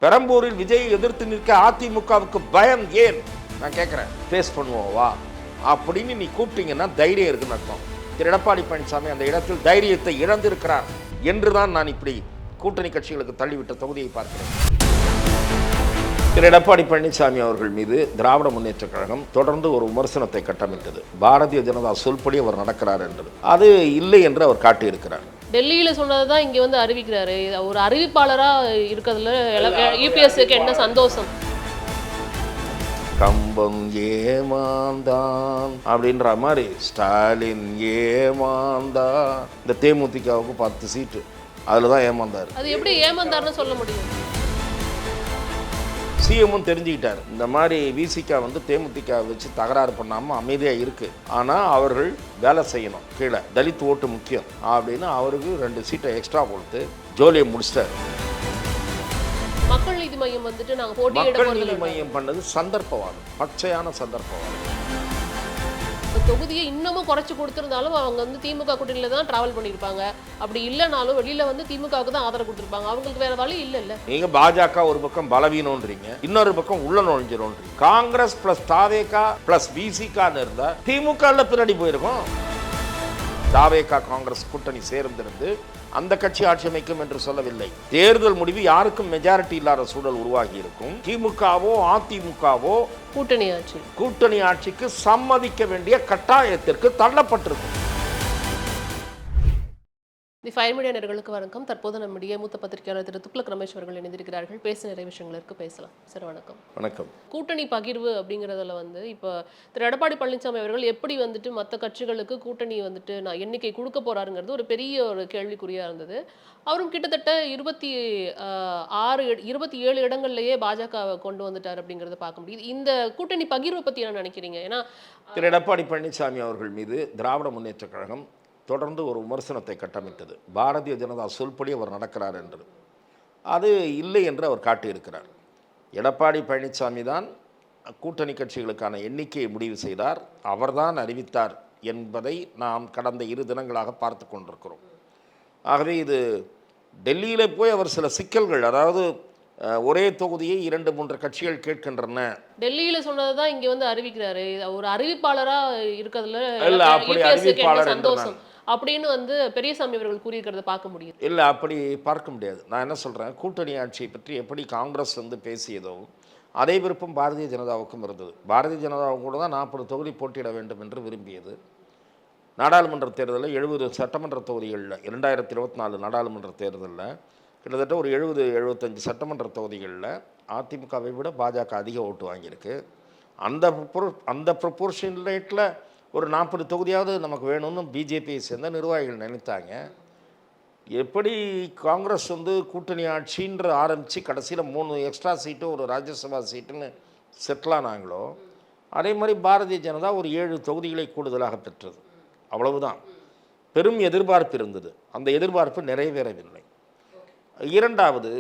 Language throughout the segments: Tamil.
பெரம்பூரில் விஜயை எதிர்த்து நிற்க அதிமுகவுக்கு பயம் ஏன்? நான் கேட்குறேன். ஃபேஸ் பண்ணுவோம் வா அப்படின்னு நீ கூப்பிட்டீங்கன்னா தைரியம் இருக்குன்னு அர்த்தம். திரு எடப்பாடி பழனிசாமி அந்த இடத்தில் தைரியத்தை இழந்திருக்கிறார் என்றுதான் நான் இப்படி கூட்டணி கட்சிகளுக்கு தள்ளிவிட்ட தொகுதியை பார்க்கிறேன். திரு எடப்பாடி பழனிசாமி அவர்கள் மீது திராவிட முன்னேற்றக் கழகம் தொடர்ந்து ஒரு விமர்சனத்தை கட்டமைத்தது. பாரதிய ஜனதா சொல்படி அவர் நடக்கிறார் என்றது. அது இல்லை என்று அவர் காட்டியிருக்கிறார். டெல்லியில் சொன்னதை தான் இங்கே வந்து அறிவிக்கிறாரு. ஒரு அறிவிப்பாளராக இருக்கிறதுல யூபிஎஸ்க்கு என்ன சந்தோஷம்? கம்பம் ஏமாந்தான் அப்படின்ற மாதிரி ஸ்டாலின் ஏமாந்தான். இந்த தேமுதிகவுக்கு 10 சீட்டு அதில் தான் ஏமாந்தார். அது எப்படி ஏமாந்தார்னு சொல்ல முடியும்? சிஎம்மும் தெரிஞ்சுக்கிட்டார். இந்த மாதிரி விசிகா வந்து தேமுதிக வச்சு தகராறு பண்ணாமல் அமைதியாக இருக்குது, ஆனால் அவர்கள் வேலை செய்யணும், கீழே தலித் ஓட்டு முக்கியம் அப்படின்னு அவருக்கு 2 சீட்டை எக்ஸ்ட்ரா கொடுத்து ஜோலியை முடிச்சிட்டார். மக்கள் நீதி மையம் வந்துட்டு நாங்கள் போட்டி மக்கள் நீதி மையம் பண்ணது சந்தர்ப்பவாதம், பச்சையான சந்தர்ப்பவாதம். தொகுதியை இன்னமும் குறைச்சி கொடுத்துருந்தாலும் அவங்க வந்து திமுக கூட்டணியில தான் டிராவல் பண்ணியிருப்பாங்க. அப்படி இல்லைனாலும் வெளியில வந்து திமுகவுக்கு தான் ஆதரவு கொடுத்துருப்பாங்க. அவங்களுக்கு வேற வழி இல்ல. நீங்க பாஜக ஒரு பக்கம் பலவீனம்ன்றீங்க, இன்னொரு பக்கம் உள்ள நுழைஞ்சிரோன்றீங்க. காங்கிரஸ் பிளஸ் தாவேகா பிளஸ் விசிகான்னு இருந்தா திமுக பின்னாடி போயிருக்கும். தாவேகா காங்கிரஸ் கூட்டணி சேர்ந்திருந்து அந்த கட்சி ஆட்சி அமைக்கும் என்று சொல்லவில்லை. தேர்தல் முடிவு யாருக்கும் மெஜாரிட்டி இல்லாத சூழல் உருவாகி இருக்கும். திமுகவோ அதிமுகவோ கூட்டணி ஆட்சிக்கு சம்மதிக்க வேண்டிய கட்டாயத்திற்கு தள்ளப்பட்டிருக்கும். தி ஃபயர் மீடியா நேயர்களுக்கு வணக்கம். தற்போது நம்முடைய மூத்த பத்திரிகையாளர் திரு துக்ளக் ரமேஷ் அவர்கள் இணைந்திருக்கிறார்கள். பேச நிறைய விஷயங்களுக்கு பேசலாம். சார் வணக்கம். வணக்கம். கூட்டணி பகிர்வு அப்படிங்கிறதுல வந்து இப்போ திரு எடப்பாடி பழனிசாமி அவர்கள் எப்படி வந்துட்டு மற்ற கட்சிகளுக்கு கூட்டணி வந்துட்டு நான் எண்ணிக்கை கொடுக்க போறாருங்கிறது ஒரு பெரிய ஒரு கேள்விக்குறியா இருந்தது. அவரும் கிட்டத்தட்ட 27 இடங்கள்லயே பாஜக கொண்டு வந்துட்டார் அப்படிங்கிறத பார்க்க முடியுது. இந்த கூட்டணி பகிர்வை பத்தி என்ன நினைக்கிறீங்க? ஏன்னா திரு எடப்பாடி பழனிசாமி அவர்கள் மீது திராவிட முன்னேற்றக் கழகம் தொடர்ந்து ஒரு விமர்சனத்தை கட்டமைத்தது. பாரதிய ஜனதா சொல்படி அவர் நடக்கிறார் என்று. அது இல்லை என்று அவர் காட்டியிருக்கிறார். எடப்பாடி பழனிசாமி தான் கூட்டணி கட்சிகளுக்கான எண்ணிக்கையை முடிவு செய்தார், அவர்தான் அறிவித்தார் என்பதை நாம் கடந்த 2 தினங்களாக பார்த்து கொண்டிருக்கிறோம். ஆகவே இது டெல்லியில் போய் அவர் சில சிக்கல்கள், அதாவது ஒரே தொகுதியை 2-3 கட்சிகள் கேட்கின்றன. டெல்லியில் சொன்னதை தான் இங்கே வந்து அறிவிக்கிறாரு. ஒரு அறிவிப்பாளராக இருக்கிறதுல அப்படி அறிவிப்பாளர் சந்தோஷம் அப்படின்னு வந்து பெரியசாமி அவர்கள் கூறியிருக்கிறத பார்க்க முடியும். இல்லை, அப்படி பார்க்க முடியாது. நான் என்ன சொல்கிறேன், கூட்டணி ஆட்சியை பற்றி எப்படி காங்கிரஸ் வந்து பேசியதோ அதே விருப்பம் பாரதிய ஜனதாவுக்கும் இருந்தது. பாரதிய ஜனதாவும் கூட தான் 40 தொகுதி போட்டியிட வேண்டும் என்று விரும்பியது. நாடாளுமன்ற தேர்தலில் 70 சட்டமன்ற தொகுதிகளில் 2024 நாடாளுமன்ற தேர்தலில் கிட்டத்தட்ட ஒரு 70-75 சட்டமன்ற தொகுதிகளில் அதிமுகவை விட பாஜக அதிக ஓட்டு வாங்கியிருக்கு. அந்த ப்ரொப்போர்ஷன் ரேட்டில் ஒரு 40 தொகுதியாவது நமக்கு வேணும்னு பிஜேபியை சேர்ந்த நிர்வாகிகள் நினைத்தாங்க. எப்படி காங்கிரஸ் வந்து கூட்டணி ஆட்சின்ற ஆரம்பித்து கடைசியில் 3 எக்ஸ்ட்ரா சீட்டு ஒரு ராஜ்யசபா சீட்டுன்னு செட்டிலானாங்களோ அதே மாதிரி பாரதிய ஜனதா ஒரு 7 தொகுதிகளை கூடுதலாக பெற்றது. அவ்வளவுதான். பெரும் எதிர்பார்ப்பு இருந்தது, அந்த எதிர்பார்ப்பு நிறைவேறவில்லை. இரண்டாவது,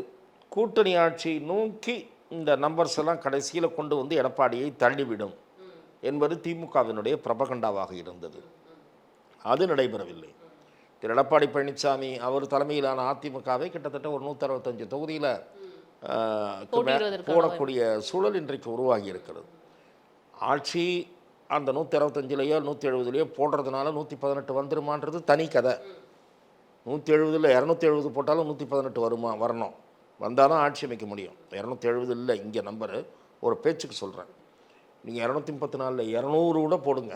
கூட்டணி ஆட்சி நோக்கி இந்த நம்பர்ஸ் எல்லாம் கடைசியில் கொண்டு வந்து எடப்பாடியை தள்ளிவிடும் என்பது திமுகவினுடைய பிரபகண்டாவாக இருந்தது. அது நடைபெறவில்லை. திரு எடப்பாடி பழனிசாமி அவர் தலைமையிலான அதிமுகவை கிட்டத்தட்ட ஒரு 165 தொகுதியில் போடக்கூடிய சூழல் இன்றைக்கு உருவாகி இருக்கிறது. ஆட்சி அந்த 165லையோ 170லையோ போடுறதுனால 118 வந்துருமான்றது தனி கதை. 170ல் 270 போட்டாலும் 118 வரணும், வந்தால் தான் ஆட்சி அமைக்க முடியும். 270 இல்லை இங்கே நம்பரு, ஒரு பேச்சுக்கு சொல்கிறேன். நீங்கள் 234ல் 200 கூட போடுங்க,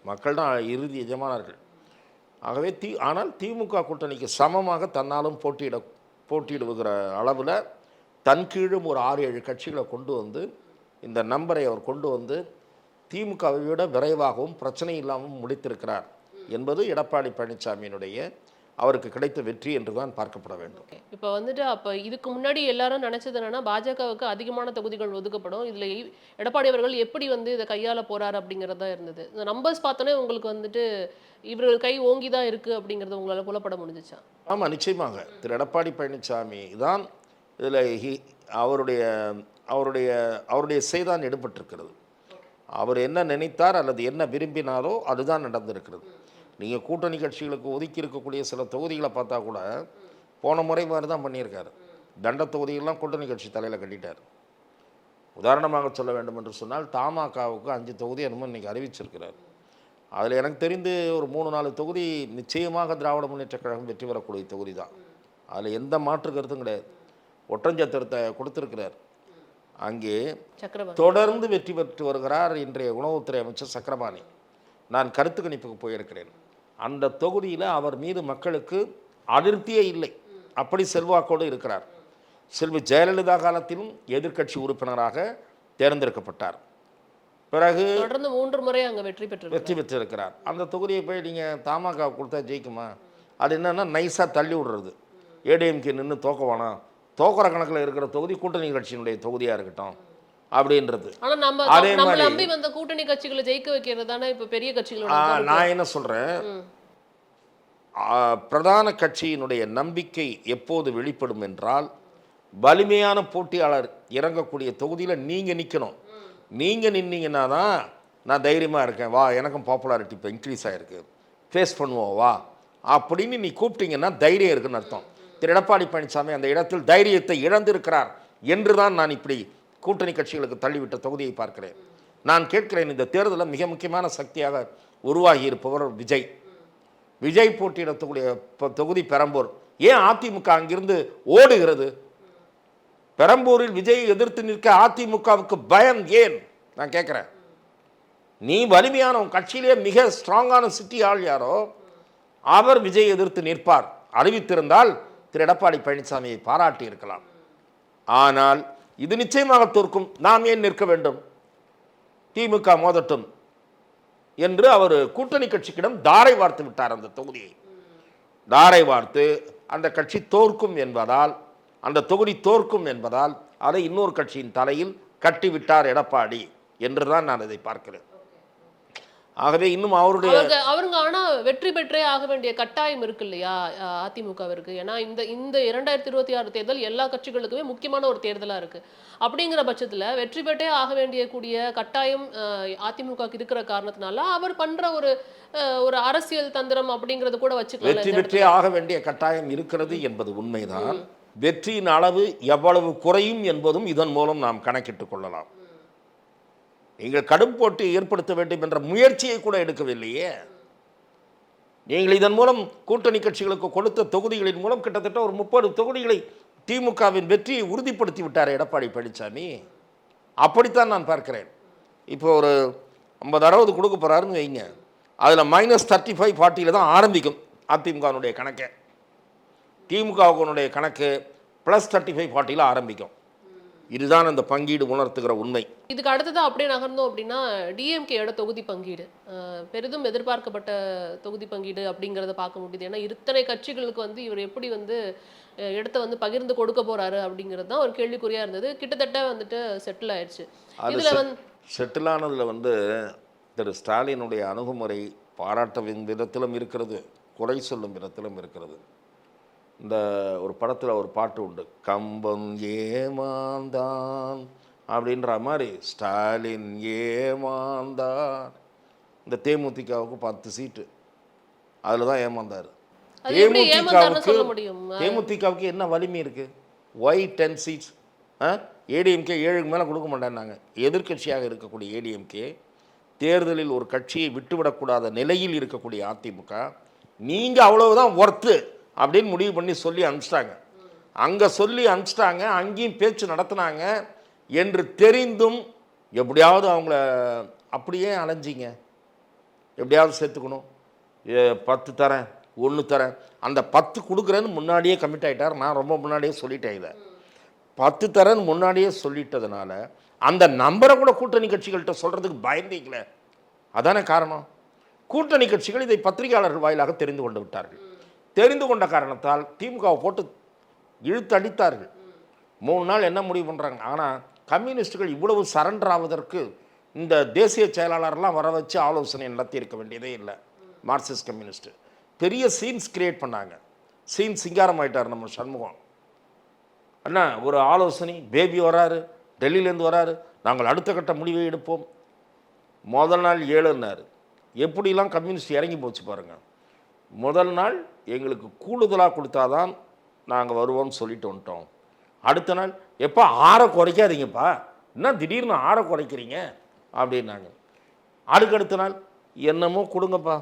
மக்கள் தான் இறுதி எஜமானர்கள். ஆகவே ஆனால் திமுக கூட்டணிக்கு சமமாக தன்னாலும் போட்டியிடுகிற அளவில் தன் கீழும் ஒரு 6-7 கட்சிகளை கொண்டு வந்து இந்த நம்பரை அவர் கொண்டு வந்து திமுகவை விட விரைவாகவும் பிரச்சனை இல்லாமல் முடித்திருக்கிறார் என்பது எடப்பாடி பழனிசாமியினுடைய அவருக்கு கிடைத்த வெற்றி என்று தான் பார்க்கப்பட வேண்டும். இப்போ வந்துட்டு அப்போ இதுக்கு முன்னாடி எல்லாரும் நினைச்சது என்னன்னா பாஜகவுக்கு அதிகமான தொகுதிகள் ஒதுக்கப்படும், இதில் எடப்பாடி அவர்கள் எப்படி வந்து இதை கையாள போறாரு அப்படிங்கிறதா இருந்தது. இந்த நம்பர்ஸ் பார்த்தோன்னே உங்களுக்கு வந்துட்டு இவர்கள் கை ஓங்கி தான் இருக்குது அப்படிங்கிறது உங்களால் புலப்பட முடிஞ்சிச்சா? ஆமாம், நிச்சயமாக. திரு எடப்பாடி பழனிசாமி தான் இதில் அவருடைய அவருடைய அவருடைய செய்தான் எடுபட்டிருக்கிறது. அவர் என்ன நினைத்தார் அல்லது என்ன விரும்பினாரோ அதுதான் நடந்திருக்கிறது. நீங்கள் கூட்டணி கட்சிகளுக்கு ஒதுக்கி இருக்கக்கூடிய சில தொகுதிகளை பார்த்தா கூட போன முறை மாதிரி தான் பண்ணியிருக்காரு. தண்ட தொகுதியெல்லாம் கூட்டணி கட்சி தலையில் கட்டிட்டார். உதாரணமாக சொல்ல வேண்டும் என்று சொன்னால் தமாகவுக்கு 5 தொகுதி என்னமோ இன்றைக்கி அறிவிச்சிருக்கிறார். அதில் எனக்கு தெரிந்து ஒரு 3-4 தொகுதி நிச்சயமாக திராவிட முன்னேற்றக் கழகம் வெற்றி பெறக்கூடிய தொகுதி தான். அதில் எந்த மாற்று கருத்தும் கிடையாது. ஒற்றஞ்சத்திரத்தை கொடுத்திருக்கிறார். அங்கே தொடர்ந்து வெற்றி பெற்று வருகிறார் இன்றைய உணவுத்துறை அமைச்சர் சக்கரபாணி. நான் கருத்து கணிப்புக்கு போயிருக்கிறேன். அந்த தொகுதியில் அவர் மீது மக்களுக்கு அதிருப்தியே இல்லை. அப்படி செல்வாக்கோடு இருக்கிறார். செல்வி ஜெயலலிதா காலத்திலும் எதிர்க்கட்சி உறுப்பினராக தேர்ந்தெடுக்கப்பட்டார். பிறகு தொடர்ந்து 3 முறை அங்கே வெற்றி பெற்றிருக்கிறார். அந்த தொகுதியை போய் நீங்கள் தமாக கொடுத்தா ஜெயிக்குமா? அது என்னென்னா நைஸாக தள்ளி விடுறது. ஏடிஎம்கே நின்று தோக்கவானா, தோக்கிற கணக்கில் இருக்கிற தொகுதி கூட்டணி கட்சியினுடைய தொகுதியாக இருக்கட்டும் அப்படின்றது. அதே மாதிரி வந்த கூட்டணி கட்சிகளை ஜெயிக்க வைக்கிறது தானே இப்போ பெரிய கட்சிகளோட. நான் என்ன சொல்கிறேன், பிரதான கட்சியினுடைய நம்பிக்கை எப்போது வெளிப்படும் என்றால் வலிமையான போட்டியாளர் இறங்கக்கூடிய தொகுதியில் நீங்கள் நிற்கணும். நீங்கள் நின்னீங்கன்னா தான் நான் தைரியமாக இருக்கேன், வா எனக்கும் பாப்புலாரிட்டி இப்போ இன்க்ரீஸ் ஆகிருக்கு, ஃபேஸ் பண்ணுவோம் வா அப்படின்னு நீ கூப்பிட்டீங்கன்னா தைரியம் இருக்குன்னு அர்த்தம். திரு எடப்பாடி பழனிசாமி அந்த இடத்தில் தைரியத்தை இழந்திருக்கிறார் என்று தான் நான் இப்படி கூட்டணி கட்சிகளுக்கு தள்ளிவிட்ட தொகுதியை பார்க்கிறேன். நான் கேட்கிறேன், இந்த தேர்தலில் மிக முக்கியமான சக்தியாக உருவாகி இருப்பவர் விஜய். விஜய் போட்டியிடக்கூடிய தொகுதி பெரம்பூர். ஏன் அதிமுக அங்கிருந்து ஓடுகிறது? பெரம்பூரில் விஜயை எதிர்த்து நிற்க அதிமுகவுக்கு பயம் ஏன் நான் கேட்குறேன். நீ வலிமையான உன் கட்சியிலே மிக ஸ்ட்ராங்கான சிட்டி ஆள் யாரோ அவர் விஜய் எதிர்த்து நிற்பார். அறிவித்திருந்தால் திரு எடப்பாடி பழனிசாமியை பாராட்டி இருக்கலாம். ஆனால் இது நிச்சயமாக தோற்கும், நாம் ஏன் நிற்க வேண்டும், திமுக மோதட்டும் என்று அவர் கூட்டணி கட்சிக்கிடம் தாரை வார்த்து விட்டார். அந்த தொகுதியை தாரை வார்த்து அந்த கட்சி தோற்கும் என்பதால், அந்த தொகுதி தோற்கும் என்பதால் அதை இன்னொரு கட்சியின் தலையில் கட்டிவிட்டார் எடப்பாடி என்றுதான் நான் இதை பார்க்கிறேன். ஆகவே இன்னும் அவங்க ஆனா வெற்றி பெற்றே ஆக வேண்டிய கட்டாயம் இருக்கு இல்லையா அதிமுகவிற்கு? ஏன்னா இந்த 2026 தேர்தல் எல்லா கட்சிகளுக்குமே முக்கியமான ஒரு தேர்தலா இருக்கு. அப்படிங்கிற பட்சத்துல வெற்றி பெற்றே ஆக வேண்டிய கூடிய கட்டாயம் அதிமுக இருக்கிற காரணத்தினால அவர் பண்ற ஒரு அரசியல் தந்திரம் அப்படிங்கறது கூட வச்சுக்கலாம். வெற்றி பெற்றே ஆக வேண்டிய கட்டாயம் இருக்கிறது என்பது உண்மைதான். வெற்றியின் அளவு எவ்வளவு குறையும் என்பதும் இதன் மூலம் நாம் கணக்கிட்டுக் கொள்ளலாம். நீங்கள் கடும் போட்டி ஏற்படுத்த வேண்டும் என்ற முயற்சியை கூட எடுக்கவில்லையே. நீங்கள் இதன் மூலம் கூட்டணி கட்சிகளுக்கு கொடுத்த தொகுதிகளின் மூலம் கிட்டத்தட்ட ஒரு 30 தொகுதிகளை திமுகவின் வெற்றியை உறுதிப்படுத்தி விட்டார் எடப்பாடி பழனிசாமி. அப்படித்தான் நான் பார்க்கிறேன். இப்போ ஒரு 50-60 கொடுக்க போகிறாருன்னு வைங்க, அதில் -35 40 தான் ஆரம்பிக்கும் அதிமுகனுடைய கணக்கு. திமுகவுடைய கணக்கு +35 40 ஆரம்பிக்கும். இதுதான் அந்த பங்கீடு உணர்த்துகிற உண்மை. இதுக்கு அடுத்ததான் அப்படியே நகர்ந்தோம் அப்படின்னா டிஎம்கேயோட தொகுதி பங்கீடு பெரிதும் எதிர்பார்க்கப்பட்ட தொகுதி பங்கீடு அப்படிங்கிறத பார்க்க முடியுது. ஏன்னா இத்தனை கட்சிகளுக்கு இவர் எப்படி இடத்த பகிர்ந்து கொடுக்க போறாரு அப்படிங்கிறது தான் ஒரு கேள்விக்குறியா இருந்தது. கிட்டத்தட்ட செட்டில் ஆயிடுச்சு. இதுல செட்டில் ஆனதுல திரு ஸ்டாலினுடைய அணுகுமுறை பாராட்டும் விதத்திலும் இருக்கிறது, குறை சொல்லும் விதத்திலும் இருக்கிறது. இந்த ஒரு படத்தில் ஒரு பாட்டு உண்டு, கம்பம் ஏமாந்தான் அப்படின்ற மாதிரி ஸ்டாலின் ஏமாந்தான். இந்த தேமுதிகவுக்கு 10 சீட்டு அதில் தான் ஏமாந்தார். தேமுதிகவுக்கு என்ன வலிமை இருக்குது? Y 10 seeds? ஏடிஎம்கே 7க்கு மேலே கொடுக்க மாட்டேன்னாங்க. எதிர்கட்சியாக இருக்கக்கூடிய ஏடிஎம்கே, தேர்தலில் ஒரு கட்சியை விட்டுவிடக்கூடாத நிலையில் இருக்கக்கூடிய அதிமுக, நீங்கள் அவ்வளவுதான் ஒர்த்து அப்படின்னு முடிவு பண்ணி சொல்லி அனுப்பிச்சிட்டாங்க. அங்கே சொல்லி அனுப்பிச்சிட்டாங்க, அங்கேயும் பேச்சு நடத்தினாங்க என்று தெரிந்தும் எப்படியாவது அவங்கள அப்படியே அலைஞ்சிங்க, எப்படியாவது சேர்த்துக்கணும், 10 தரேன் 1 தரேன், அந்த 10 கொடுக்குறேன்னு முன்னாடியே கமிட் ஆகிட்டார். நான் ரொம்ப முன்னாடியே சொல்லிட்டேன். இதை 10 தரேன்னு முன்னாடியே சொல்லிட்டதுனால அந்த நம்பரை கூட கூட்டணி கட்சிகள்கிட்ட சொல்கிறதுக்கு பயந்தீங்களே, அதானே காரணம். கூட்டணி கட்சிகள் இதை பத்திரிகையாளர்கள் வாயிலாக தெரிந்து கொண்டு விட்டார்கள். தெரிந்து கொண்ட காரணத்தால் திமுகவை போட்டு இழுத்தடித்தார்கள். 3 நாள் என்ன முடிவு பண்ணுறாங்க. ஆனால் கம்யூனிஸ்டுகள் இவ்வளவு சரண்டர் ஆவதற்கு இந்த தேசிய செயலாளர்லாம் வர வச்சு ஆலோசனை நடத்தி இருக்க வேண்டியதே இல்லை. மார்க்சிஸ்ட் கம்யூனிஸ்ட்டு பெரிய சீன்ஸ் கிரியேட் பண்ணாங்க. சீன் சிங்காரம் ஆகிட்டார் நம்ம சண்முகம். அண்ணா ஒரு ஆலோசனை, பேபி வராரு, டெல்லியிலேருந்து வராரு, நாங்கள் அடுத்த கட்ட முடிவை எடுப்போம். முதல் நாள் 7ன்னாரு. எப்படிலாம் கம்யூனிஸ்ட் இறங்கி போச்சு பாருங்கள். முதல் நாள் எங்களுக்கு கூடுதலாக கொடுத்தாதான் நாங்கள் வருவோம்னு சொல்லிட்டு வந்துட்டோம். அடுத்த நாள் எப்போ 6 குறைக்காதீங்கப்பா, என்ன திடீர்னு 6 குறைக்கிறீங்க அப்படின்னாங்க. அடுத்த நாள் என்னமோ கொடுங்கப்பா,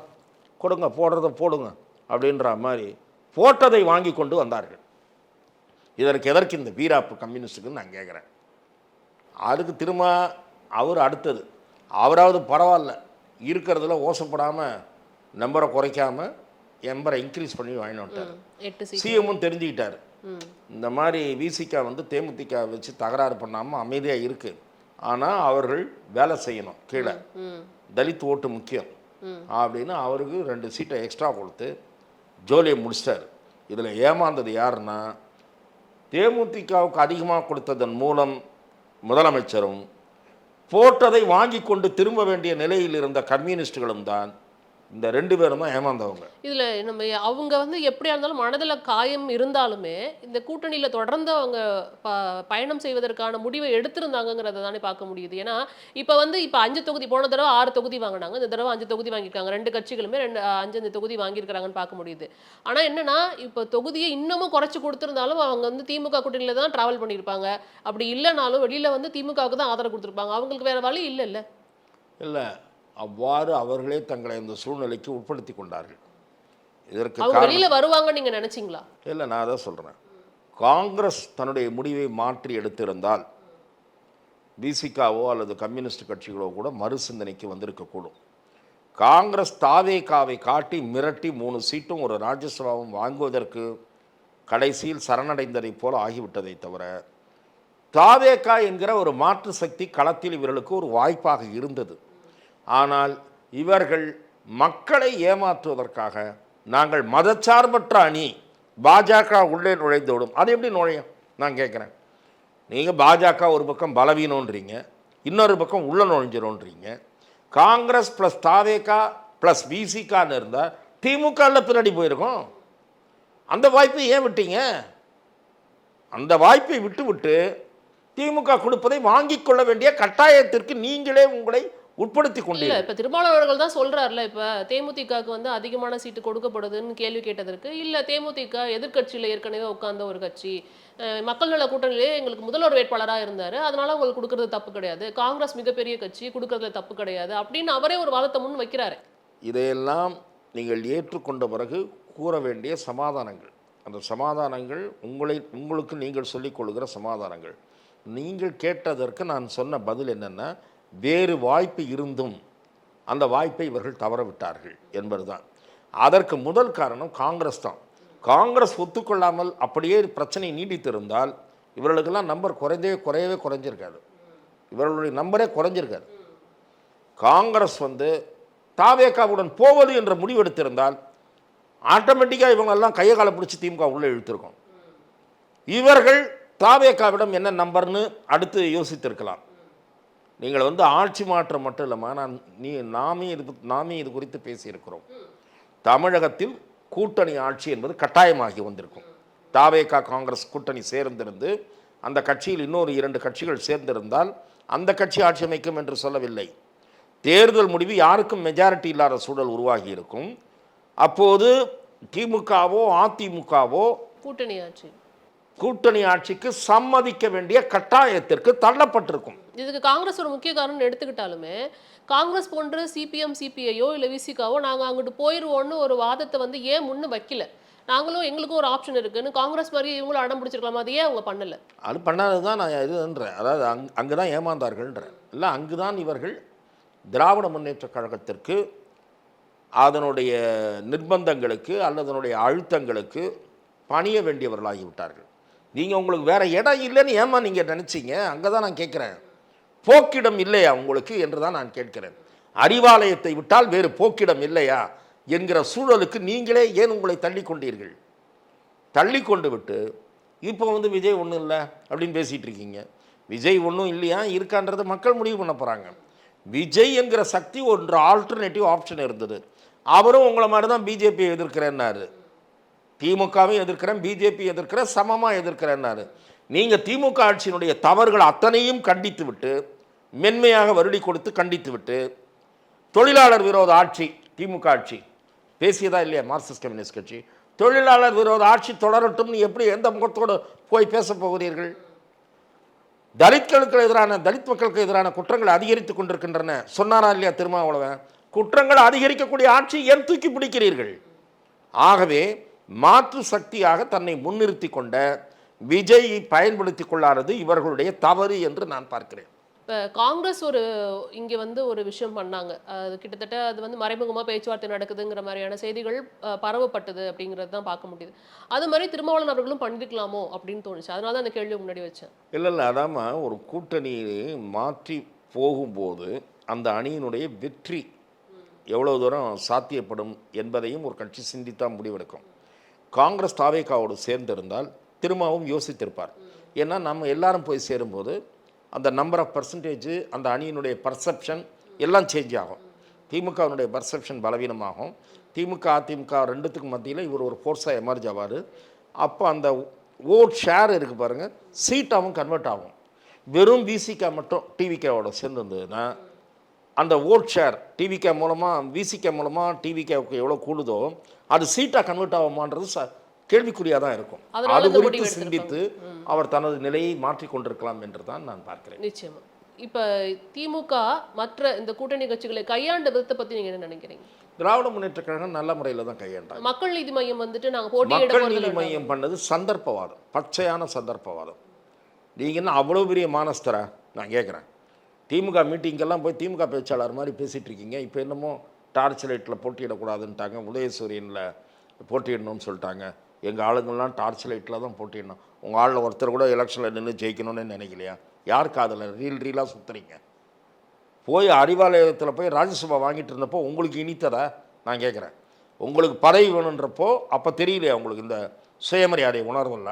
கொடுங்க, போடுறத போடுங்க அப்படின்ற மாதிரி போட்டதை வாங்கி கொண்டு வந்தார்கள். எதற்கு இந்த வீராப்பு கம்யூனிஸ்ட்டுக்குன்னு நான் கேட்குறேன். அதுக்கு திரும்ப அவர் அடுத்தது அவராவது பரவாயில்ல, இருக்கிறதுல ஓசப்படாமல் நம்பரை குறைக்காமல் நம்பரை இன்க்ரீஸ் பண்ணி வாங்கிட்டு வந்துட்டார். சிஎம்மும் தெரிஞ்சுக்கிட்டார், இந்த மாதிரி விசிகா வந்து தேமுதிக வச்சு தகராறு பண்ணாமல் அமைதியாக இருக்குது, ஆனால் அவர்கள் வேலை செய்யணும், கீழே தலித் ஓட்டு முக்கியம் அப்படின்னு அவருக்கு 2 சீட்டை எக்ஸ்ட்ரா கொடுத்து ஜோலியை முடிச்சிட்டார். இதில் ஏமாந்தது யாருன்னா, தேமுதிகவுக்கு அதிகமாக கொடுத்ததன் மூலம் முதலமைச்சரும் போட்டதை வாங்கி கொண்டு திரும்ப வேண்டிய நிலையில் இருந்த கம்யூனிஸ்டுகளும் தான். இந்த 2 பேரும் தான் ஏமாந்தவங்க. இதுல நம்ம அவங்க வந்து எப்படியா இருந்தாலும் மனதில் காயம் இருந்தாலுமே இந்த கூட்டணியில தொடர்ந்து அவங்க பயணம் செய்வதற்கான முடிவை எடுத்திருந்தாங்கிறத தானே பார்க்க முடியுது. ஏன்னா இப்போ 5 தொகுதி, போன தடவை 6 தொகுதி வாங்கினாங்க, இந்த தடவை 5 தொகுதி வாங்கியிருக்காங்க. 2 கட்சிகளுமே 5 தொகுதி வாங்கியிருக்கிறாங்கன்னு பார்க்க முடியுது. ஆனா என்னன்னா, இப்போ தொகுதியை இன்னமும் குறைச்சு கொடுத்திருந்தாலும் அவங்க வந்து திமுக கூட்டணியில தான் டிராவல் பண்ணியிருப்பாங்க. அப்படி இல்லைனாலும் வெளியில வந்து திமுகவுக்கு தான் ஆதரவு கொடுத்துருப்பாங்க. அவங்களுக்கு வேற வழி இல்லைல்ல. இல்லை, அவ்வாறு அவர்களே தங்களை இந்த சூழ்நிலைக்கு உட்படுத்தி கொண்டார்கள். இதற்கு அவங்க வெளியில வருவாங்க நீங்க நினைச்சீங்களா? இல்லை, நான் அதான் சொல்கிறேன். காங்கிரஸ் தன்னுடைய முடிவை மாற்றி எடுத்திருந்தால் விசிகாவோ அல்லது கம்யூனிஸ்ட் கட்சிகளோ கூட மறுசிந்தனைக்கு வந்திருக்கக்கூடும். காங்கிரஸ் தாவேகாவை காட்டி மிரட்டி 3 சீட்டும் ஒரு ராஜ்யசபாவும் வாங்குவதற்கு கடைசியில் சரணடைந்ததைப் போல ஆகிவிட்டதை தவிர, தாவேகா என்கிற ஒரு மாற்று சக்தி களத்தில் இவர்களுக்கு ஒரு வாய்ப்பாக இருந்தது. ஆனால் இவர்கள் மக்களை ஏமாற்றுவதற்காக நாங்கள் மதச்சார்பற்ற அணி, பாஜக உள்ளே நுழைந்துவிடும். அது எப்படி நுழையும் நான் கேட்குறேன். நீங்கள் பாஜக ஒரு பக்கம் பலவீனன்றீங்க, இன்னொரு பக்கம் உள்ள நுழைஞ்சிரோன்றீங்க. காங்கிரஸ் ப்ளஸ் தாவேகா ப்ளஸ் விசிகான்னு இருந்தால் திமுகவில் பின்னாடி போயிருக்கோம். அந்த வாய்ப்பை ஏன் விட்டீங்க? அந்த வாய்ப்பை விட்டு திமுக கொடுப்பதை வாங்கிக் கொள்ள வேண்டிய கட்டாயத்திற்கு நீங்களே உங்களை உட்படுத்தி கொண்டு. இப்ப திருமாவளவர்கள் தான் சொல்றாருல, இப்ப தேமுதிகக்கு வந்து அதிகமான சீட்டு கொடுக்கப்படுதுன்னு கேள்வி கேட்டதற்கு, இல்ல தேமுதிக எதிர்கட்சியில ஏற்கனவே உட்கார்ந்த ஒரு கட்சி, மக்கள் நல கூட்டணியிலே எங்களுக்கு முதல்வர் வேட்பாளராக இருந்தாரு, அதனால உங்களுக்கு கொடுக்கறது தப்பு கிடையாது, காங்கிரஸ் மிகப்பெரிய கட்சி, கொடுக்கறதுல தப்பு கிடையாது அப்படின்னு அவரே ஒரு வாதத்தை முன் வைக்கிறாரு. இதையெல்லாம் நீங்கள் ஏற்றுக்கொண்ட பிறகு கூற வேண்டிய சமாதானங்கள், அந்த சமாதானங்கள் உங்களுக்கு நீங்கள் சொல்லிக் கொள்கிற சமாதானங்கள். நீங்கள் கேட்டதற்கு நான் சொன்ன பதில் என்னென்னா, வேறு வாய்ப்பு இருந்தும் அந்த வாய்ப்பை இவர்கள் தவற விட்டார்கள் என்பதுதான். அதற்கு முதல் காரணம் காங்கிரஸ் தான். காங்கிரஸ் ஒத்துக்கொள்ளாமல் அப்படியே பிரச்சனை நீடித்திருந்தால் இவர்களுக்கெல்லாம் நம்பர் குறையவே குறைஞ்சிருக்காது, இவர்களுடைய நம்பரே குறைஞ்சிருக்காது. காங்கிரஸ் வந்து தாவேகாவுடன் போவது என்ற முடிவெடுத்திருந்தால் ஆட்டோமேட்டிக்காக இவங்களெல்லாம் கையை காலை பிடிச்சி திமுக உள்ளே இழுத்திருக்கும். இவர்கள் தாவேகாவிடம் என்ன நம்பர்னு அடுத்து யோசித்திருக்கலாம். நீங்கள் வந்து ஆட்சி மாற்றம் மட்டும் இல்லாமல் நாமே இது குறித்து பேசியிருக்கிறோம். தமிழகத்தில் கூட்டணி ஆட்சி என்பது கட்டாயமாகி வந்திருக்கும். தாவேகா காங்கிரஸ் கூட்டணி சேர்ந்திருந்து அந்த கட்சியில் இன்னொரு 2 கட்சிகள் சேர்ந்திருந்தால் அந்த கட்சி ஆட்சி அமைக்கும் என்று சொல்லவில்லை. தேர்தல் முடிவு யாருக்கும் மெஜாரிட்டி இல்லாத சூழல் உருவாகி இருக்கும். அப்போது திமுகவோ அதிமுகவோ கூட்டணி ஆட்சிக்கு சம்மதிக்க வேண்டிய கட்டாயத்திற்கு தள்ளப்பட்டிருக்கும். இதுக்கு காங்கிரஸ் ஒரு முக்கிய காரணம் எடுத்துக்கிட்டாலுமே, காங்கிரஸ் போன்ற சிபிஎம் சிபிஐயோ இல்லை விசிகாவோ நாங்கள் அங்கிட்டு போயிடுவோன்னு ஒரு வாதத்தை வந்து ஏன் முன்னு வைக்கல? நாங்களும் எங்களுக்கும் ஒரு ஆப்ஷன் இருக்குன்னு காங்கிரஸ் மாதிரி இவங்களும் அடம் பிடிச்சிருக்கலாமா? அது ஏன் அவங்க பண்ணலை? அது பண்ணாதது தான் நான் இதுன்றேன். அதாவது அங்கே தான் ஏமாந்தார்கள்ன்றேன். இல்லை, அங்கு தான் இவர்கள் திராவிட முன்னேற்ற கழகத்திற்கு அதனுடைய நிர்பந்தங்களுக்கு அல்லது அதனுடைய அழுத்தங்களுக்கு பணிய வேண்டியவர்களாகிவிட்டார்கள். நீங்கள் உங்களுக்கு வேறு இடம் இல்லைன்னு ஏமா நீங்கள் நினச்சிங்க? அங்கே தான் நான் கேட்குறேன். போக்கிடம் இல்லையா உங்களுக்கு என்று தான் நான் கேட்கிறேன். அறிவாலயத்தை விட்டால் வேறு போக்கிடம் இல்லையா என்கிற சூழலுக்கு நீங்களே ஏன் உங்களை தள்ளி கொண்டீர்கள்? தள்ளி கொண்டு விட்டு இப்போ வந்து விஜய் ஒன்றும் இல்லை அப்படின்னு பேசிகிட்டு இருக்கீங்க. விஜய் ஒன்றும் இல்லையா இருக்கான்றது மக்கள் முடிவு பண்ண போகிறாங்க. விஜய் என்கிற சக்தி ஒன்று ஆல்டர்னேட்டிவ் ஆப்ஷன் இருந்தது. அவரும் உங்களை மாதிரி தான் பிஜேபியை எதிர்க்கிறேன்னாரு, திமுகவையும் எதிர்க்கிறேன், பிஜேபி எதிர்க்கிறேன், சமமாக எதிர்க்கிறேன்னாரு. நீங்கள் திமுக ஆட்சியினுடைய தவறுகள் அத்தனையும் கண்டித்து விட்டு, மென்மையாக வருடி கொடுத்து கண்டித்து விட்டு, தொழிலாளர் விரோத ஆட்சி திமுக ஆட்சி பேசியதா இல்லையா மார்க்சிஸ்ட் கம்யூனிஸ்ட் கட்சி? தொழிலாளர் விரோத ஆட்சி தொடரட்டும்னு எப்படி எந்த முகத்தோடு போய் பேச போகிறீர்கள்? தலித் மக்களுக்கு எதிரான குற்றங்கள் அதிகரித்து கொண்டிருக்கின்றன சொன்னாரா இல்லையா திருமாவளவன்? குற்றங்கள் அதிகரிக்கக்கூடிய ஆட்சி ஏன் தூக்கி பிடிக்கிறீர்கள்? ஆகவே மாற்று சக்தியாக தன்னை முன்னிறுத்தி கொண்ட விஜய் பயன்படுத்தி கொள்ளாதது இவர்களுடைய தவறு என்று நான் பார்க்கிறேன். இப்போ காங்கிரஸ் இங்கே ஒரு விஷயம் பண்ணாங்க. அது கிட்டத்தட்ட அது மறைமுகமாக பேச்சுவார்த்தை நடக்குதுங்கிற மாதிரியான செய்திகள் பரவப்பட்டது அப்படிங்கிறது தான் பார்க்க முடியுது. அது மாதிரி திருமாவளவன் அவர்களும் பண்ணிருக்கலாமோ அப்படின்னு தோணுச்சு. அதனால தான் அந்த கேள்வி முன்னாடி வச்சேன். இல்லை அதாம ஒரு கூட்டணியை மாற்றி போகும்போது அந்த அணியினுடைய வெற்றி எவ்வளவு தூரம் சாத்தியப்படும் என்பதையும் ஒரு கட்சி சிந்தித்தான் முடிவெடுக்கும். காங்கிரஸ் தாவேகாவோடு சேர்ந்திருந்தால் திரும்பவும் யோசித்திருப்பார். ஏன்னா நம்ம எல்லாரும் போய் சேரும்போது அந்த நம்பர் ஆஃப் பர்சன்டேஜ், அந்த அணியினுடைய பர்செப்ஷன் எல்லாம் சேஞ்ச் ஆகும். திமுகவினுடைய பர்செப்ஷன் பலவீனமாகும். திமுக அதிமுக ரெண்டுத்துக்கு மத்தியில் இவர் ஒரு ஃபோர்ஸாக எமர்ஜ் ஆவார். அப்போ அந்த ஓட் ஷேர் இருக்குது பாருங்கள், சீட்டாகவும் கன்வெர்ட் ஆகும். வெறும் விசிகா மட்டும் டிவிகேவோட சேர்ந்து இருந்ததுன்னா அந்த ஓட் ஷேர் டிவிகே மூலமாக விசிகே மூலமாக டிவிகேவுக்கு எவ்வளோ கூடுதோ அது சீட்டாக கன்வெர்ட் ஆகுமான்றது கேள்விக்குறியாக தான் இருக்கும். அது குறித்து சிந்தித்து அவர் தனது நிலையை மாற்றி கொண்டிருக்கலாம் என்று தான் நான் பார்க்கிறேன். நிச்சயமா. இப்போ திமுக மற்ற இந்த கூட்டணி கட்சிகளை கையாண்ட விதத்தை பற்றி நீங்கள் என்ன நினைக்கிறீங்க? திராவிட முன்னேற்ற கழகம் நல்ல முறையில் தான் கையாண்டாங்க. மக்கள் நீதி மையம் நாங்கள் போட்டி மக்கள் நீதி மையம் பண்ணது சந்தர்ப்பவாதம், பச்சையான சந்தர்ப்பவாதம். நீங்கள் என்ன அவ்வளோ பெரிய மானஸ்தரா நான் கேட்குறேன். திமுக மீட்டிங்கெல்லாம் போய் திமுக பேச்சாளர் மாதிரி பேசிகிட்டு இருக்கீங்க. இப்போ என்னமோ டார்ச் லைட்டில் போட்டியிடக்கூடாதுன்ட்டாங்க, உதயசூரியனில் போட்டியிடணும்னு சொல்லிட்டாங்க. எங்கள் ஆளுங்கள்லாம் டார்ச் லைட்டில் தான் போட்டிடணும். உங்கள் ஆளில் ஒருத்தர் கூட எலெக்ஷனில் நின்று ஜெயிக்கணும்னு நினைக்கலையா? யாருக்கு அதில் ரீலாக சுற்றுறீங்க? போய் அறிவாலயத்தில் போய் ராஜ்யசபா வாங்கிட்டு இருந்தப்போ உங்களுக்கு இனித்ததா நான் கேட்குறேன். உங்களுக்கு பதவி வேணுன்றப்போ அப்போ தெரியலையா உங்களுக்கு இந்த சுயமரியாதை உணர்வுல்ல?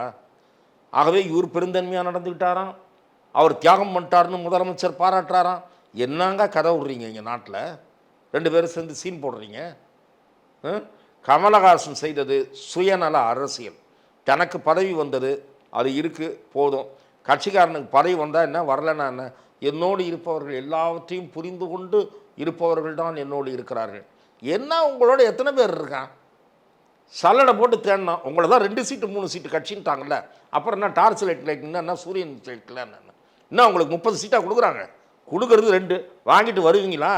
ஆகவே இவர் பெருந்தன்மையாக நடந்துக்கிட்டாராம், அவர் தியாகம் பண்ணிட்டாருன்னு முதலமைச்சர் பாராட்டுறாராம். என்னங்க கதை விட்றீங்க இங்கே நாட்டில்? 2 பேரும் சேர்ந்து சீன் போடுறீங்க. கமலஹாசன் செய்தது சுயநல அரசியல். தனக்கு பதவி வந்தது, அது இருக்குது போதும். கட்சிக்காரனுக்கு பதவி வந்தால் என்ன, வரலன்னா என்ன? என்னோடு இருப்பவர்கள் எல்லாவற்றையும் புரிந்து கொண்டு இருப்பவர்கள் தான் என்னோடு இருக்கிறார்கள். என்ன உங்களோட எத்தனை பேர் இருக்கான்? சல்லடை போட்டு தேடினா உங்களை தான் 2 சீட்டு 3 சீட்டு கட்சின்ட்டாங்கல்ல. அப்புறம் என்ன டார்ச் லைட்டில் என்ன சூரியன் லைட்டில் என்ன உங்களுக்கு 30 சீட்டாக கொடுக்குறாங்க? கொடுக்கறது 2 வாங்கிட்டு வருவீங்களா?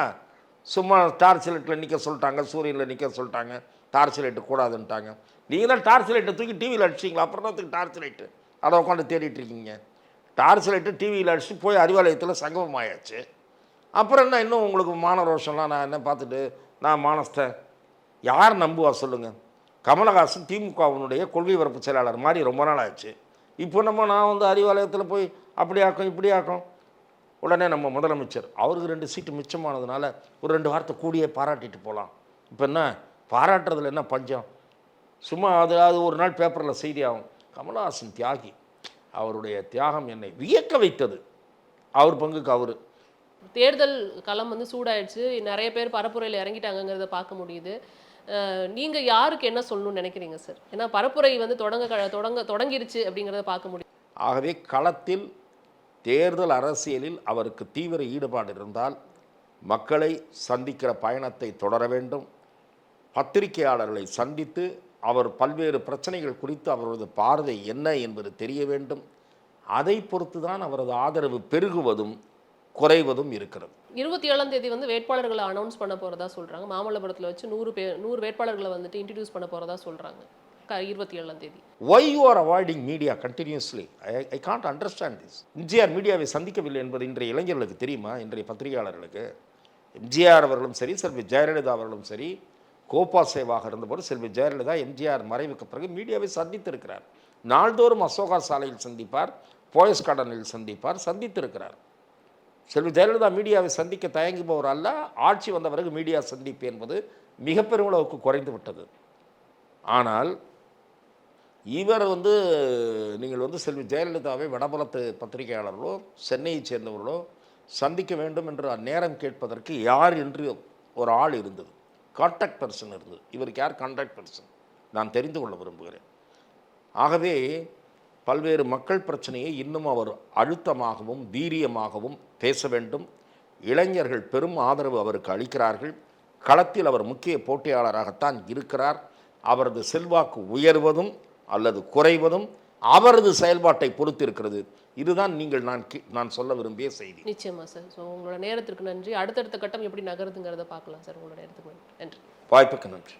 சும்மா டார்ச் லைட்டில் நிற்க சொல்லிட்டாங்க, சூரியனில் நிற்க சொல்லிட்டாங்க, டார்ச் லைட்டு கூடாதுன்ட்டாங்க. நீங்கள் தான் டார்ச் லைட்டை தூக்கி டிவியில் அடிச்சிங்களா? அப்புறம் தான் டார்ச் லைட்டு அதை உட்காந்து தேடிட்டு இருக்கீங்க. டார்ச் லைட்டு டிவியில் அடிச்சுட்டு போய் அறிவாலயத்தில் சங்கமம் ஆயாச்சு. அப்புறம் என்ன இன்னும் உங்களுக்கு மான ரோஷம்லாம் நான் என்ன பார்த்துட்டு நான் மானஸ்தேன்? யார் நம்புவா சொல்லுங்கள்? கமலஹாசன் திமுகவினுடைய கொள்கை பரப்பு செயலாளர் மாதிரி ரொம்ப நாள் ஆச்சு. இப்போ நான் அறிவாலயத்தில் போய் அப்படி ஆக்கும் இப்படி ஆக்கும். உடனே நம்ம முதலமைச்சர் அவருக்கு 2 சீட்டு மிச்சமானதுனால ஒரு 2 வாரத்தை கூடியே பாராட்டிட்டு போகலாம். இப்போ என்ன பாராட்டுறதுல என்ன பஞ்சம்? சும்மா அது ஒரு நாள் பேப்பரில் செய்தி ஆகும். கமலஹாசன் தியாகி, அவருடைய தியாகம் என்னை வியக்க வைத்தது. அவர் பங்குக்கு அவர். தேர்தல் களம் சூடாயிடுச்சு, நிறைய பேர் பரப்புரையில் இறங்கிட்டாங்கிறத பார்க்க முடியுது. நீங்கள் யாருக்கு என்ன சொல்லணும்னு நினைக்கிறீங்க சார்? ஏன்னா பரப்புரை தொடங்கிருச்சு அப்படிங்கிறத பார்க்க முடியும். ஆகவே களத்தில் தேர்தல் அரசியலில் அவருக்கு தீவிர ஈடுபாடு இருந்தால் மக்களை சந்திக்கிற பயணத்தை தொடர வேண்டும். பத்திரிகையாளர்களை சந்தித்து அவர் பல்வேறு பிரச்சனைகள் குறித்து அவரது பார்வை என்ன என்பது தெரிய வேண்டும். அதை பொறுத்து தான் அவரது ஆதரவு பெருகுவதும் குறைவதும் இருக்கிறது. 27ஆம் தேதி வேட்பாளர்களை அனௌன்ஸ் பண்ண போகிறதா சொல்கிறாங்க. மாமல்லபுரத்தில் வச்சு 100 வேட்பாளர்களை இன்ட்ரடியூஸ் பண்ண போகிறதா சொல்கிறாங்க 27ஆம் தேதி. Why you are avoiding media continuously? I can't understand this. MGR மீடியாவை சந்திக்கவில்லை என்பது இன்றைய இளைஞர்களுக்கு தெரியுமா? இன்றைய பத்திரிகையாளர்களுக்கு எம்ஜிஆர் அவர்களும் சரி, செல்வி ஜெயலலிதா அவர்களும் சரி, கோபா சேவாக இருந்தபோது செல்வி ஜெயலலிதா எம்ஜிஆர் மறைவுக்கு பிறகு மீடியாவை சந்தித்திருக்கிறார். நாள்தோறும் அசோகா சாலையில் சந்திப்பார், போயஸ் கார்டனில் சந்தித்திருக்கிறார். செல்வி ஜெயலலிதா மீடியாவை சந்திக்க தயங்குபவர் அல்ல. ஆட்சி வந்த பிறகு மீடியா சந்திப்பு என்பது மிக பெருமளவுக்கு குறைந்து விட்டது. ஆனால் இவர் நீங்கள் செல்வி ஜெயலலிதாவை வடபுலத்து பத்திரிகையாளர்களோ சென்னையை சேர்ந்தவர்களோ சந்திக்க வேண்டும் என்று நேரம் கேட்பதற்கு யார் என்று ஒரு ஆள் இருந்தது, கான்டாக்ட் பர்சன் இருந்தது. இவருக்கு யார் கான்டாக்ட் பர்சன் நான் தெரிந்து கொள்ள விரும்புகிறேன். ஆகவே பல்வேறு மக்கள் பிரச்சனையை இன்னும் அவர் அழுத்தமாகவும் வீரியமாகவும் பேச வேண்டும். இளைஞர்கள் பெரும் ஆதரவு அவருக்கு அளிக்கிறார்கள். களத்தில் அவர் முக்கிய போட்டியாளராகத்தான் இருக்கிறார். அவரது செல்வாக்கு உயர்வதும் அல்லது குறைவதும் அவரது செயல்பாட்டை பொறுத்து இருக்கிறது. இதுதான் நான் சொல்ல விரும்பிய செய்தி. நிச்சயமா சார். ஸோ உங்களோட நேரத்திற்கு நன்றி. அடுத்தடுத்த கட்டம் எப்படி நகருதுங்கிறத பார்க்கலாம் சார். உங்களோட நேரத்துக்கு நன்றி. வாய்ப்புக்கு நன்றி.